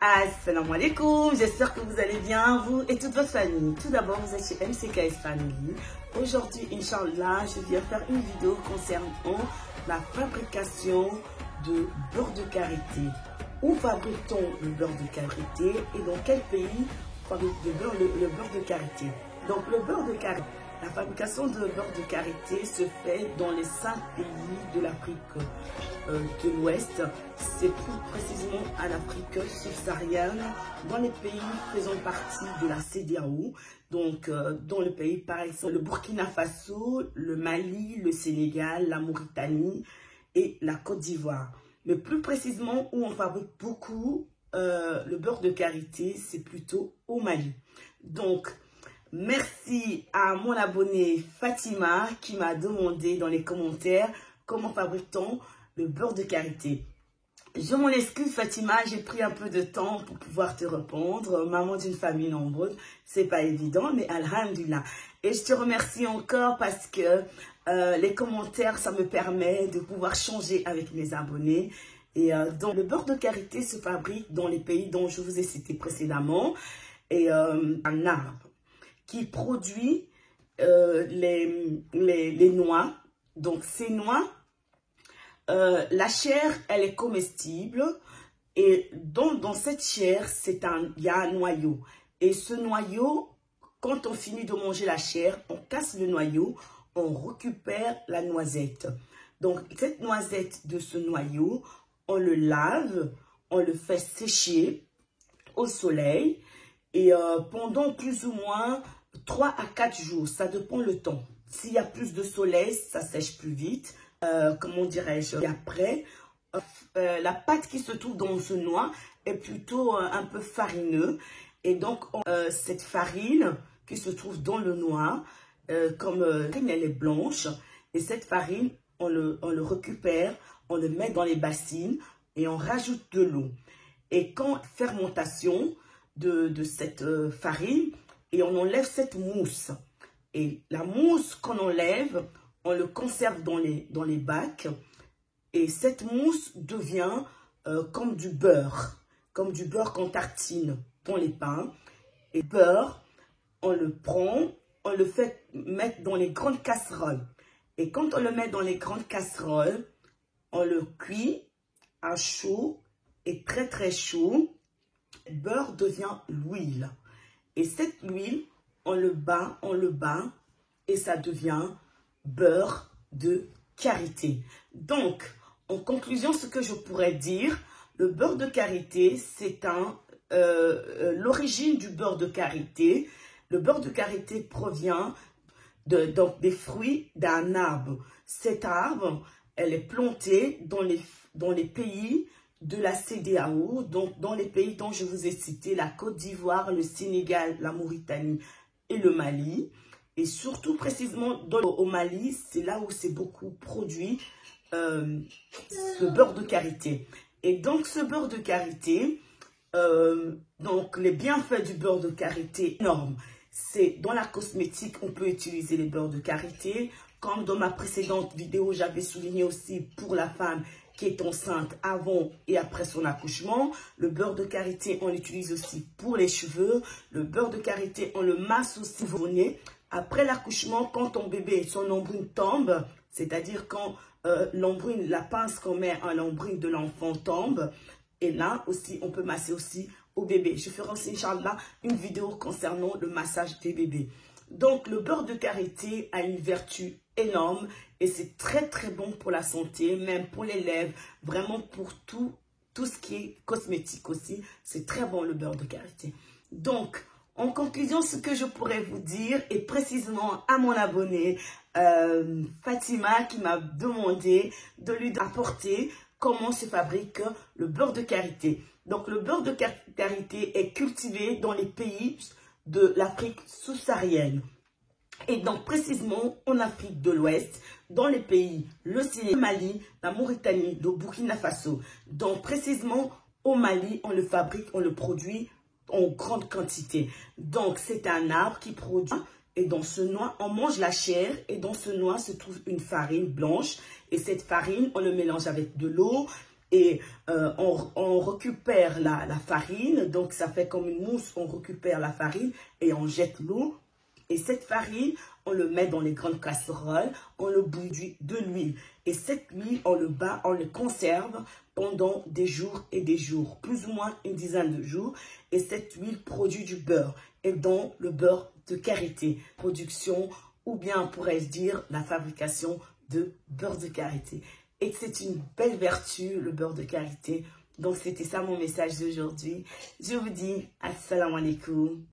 Assalamu alaikum, j'espère que vous allez bien, vous et toute votre famille. Tout d'abord, vous êtes chez MCKS Family. Aujourd'hui, Inch'Allah, je viens faire une vidéo concernant la fabrication de beurre de karité. Où fabrique-t-on le beurre de karité et dans quel pays fabrique le beurre de karité? Donc, le beurre de karité, la fabrication de beurre de karité se fait dans les 5 pays de l'Afrique de l'Ouest. C'est plus précisément à l'Afrique subsaharienne, dans les pays faisant partie de la CEDEAO. Donc, dans le pays, par exemple, le Burkina Faso, le Mali, le Sénégal, la Mauritanie et la Côte d'Ivoire. Mais plus précisément, où on fabrique beaucoup le beurre de karité, c'est plutôt au Mali. Donc, merci à mon abonnée Fatima qui m'a demandé dans les commentaires comment fabrique-t-on le beurre de karité. Je m'en excuse Fatima, j'ai pris un peu de temps pour pouvoir te répondre. Maman d'une famille nombreuse, c'est pas évident, mais alhamdulillah. Et je te remercie encore parce que les commentaires, ça me permet de pouvoir changer avec mes abonnés. Et donc, le beurre de karité se fabrique dans les pays dont je vous ai cité précédemment. Et un arbre qui produit les noix. Donc, ces noix, la chair, elle est comestible. Et dans cette chair, il y a un noyau. Et ce noyau, quand on finit de manger la chair, on casse le noyau, on récupère la noisette. Donc, cette noisette de ce noyau, on le lave, on le fait sécher au soleil. Et pendant plus ou moins 3 à 4 jours, ça dépend le temps. S'il y a plus de soleil, ça sèche plus vite. Comment dirais-je? Et après, la pâte qui se trouve dans ce noix est plutôt un peu farineux. Et donc, cette farine qui se trouve dans le noix, comme elle est blanche, et cette farine, on le récupère, on le met dans les bassines et on rajoute de l'eau. Et quand fermentation de cette farine, et on enlève cette mousse. Et la mousse qu'on enlève, on le conserve dans les bacs. Et cette mousse devient comme du beurre qu'on tartine dans les pains. Et beurre, on le prend, on le fait mettre dans les grandes casseroles. Et quand on le met dans les grandes casseroles, on le cuit à chaud et très très chaud. Le beurre devient l'huile. Et cette huile, on le bat, et ça devient beurre de karité. Donc, en conclusion, ce que je pourrais dire, le beurre de karité, c'est l'origine du beurre de karité. Le beurre de karité provient donc des fruits d'un arbre. Cet arbre, elle est plantée dans les pays de la CEDEAO, donc dans les pays dont je vous ai cité, la Côte d'Ivoire, le Sénégal, la Mauritanie et le Mali. Et surtout précisément au Mali, c'est là où c'est beaucoup produit ce beurre de karité. Et donc ce beurre de karité, donc les bienfaits du beurre de karité énormes. C'est dans la cosmétique, on peut utiliser les beurres de karité. Comme dans ma précédente vidéo, j'avais souligné aussi pour la femme qui est enceinte avant et après son accouchement. Le beurre de karité, on l'utilise aussi pour les cheveux. Le beurre de karité, on le masse aussi au nez. Après l'accouchement, quand ton bébé, son nombril tombe, c'est-à-dire quand l'ombrine, la pince qu'on met à l'ombrine de l'enfant tombe, et là aussi, on peut masser aussi au bébé. Je ferai aussi, Inch'Allah, une vidéo concernant le massage des bébés. Donc, le beurre de karité a une vertu énorme et c'est très très bon pour la santé, même pour les lèvres, vraiment pour tout ce qui est cosmétique aussi. C'est très bon le beurre de karité. Donc, en conclusion, ce que je pourrais vous dire, et précisément à mon abonnée Fatima qui m'a demandé de lui apporter comment se fabrique le beurre de karité. Donc, le beurre de karité est cultivé dans les pays de l'Afrique subsaharienne. Et donc, précisément, en Afrique de l'Ouest, dans les pays, le Sénégal, le Mali, la Mauritanie, le Burkina Faso. Donc, précisément, au Mali, on le fabrique, on le produit en grande quantité. Donc, c'est un arbre qui produit, et dans ce noix, on mange la chair, et dans ce noix se trouve une farine blanche. Et cette farine, on le mélange avec de l'eau, et on récupère la farine, donc ça fait comme une mousse, on récupère la farine et on jette l'eau. Et cette farine, on le met dans les grandes casseroles, on le bouillit de l'huile. Et cette huile, on le bat, on le conserve pendant des jours et des jours, plus ou moins une dizaine de jours. Et cette huile produit du beurre, et donc le beurre de karité, production, ou bien pourrais-je dire la fabrication de beurre de karité. Et c'est une belle vertu, le beurre de karité. Donc c'était ça mon message d'aujourd'hui. Je vous dis assalamu alaikum.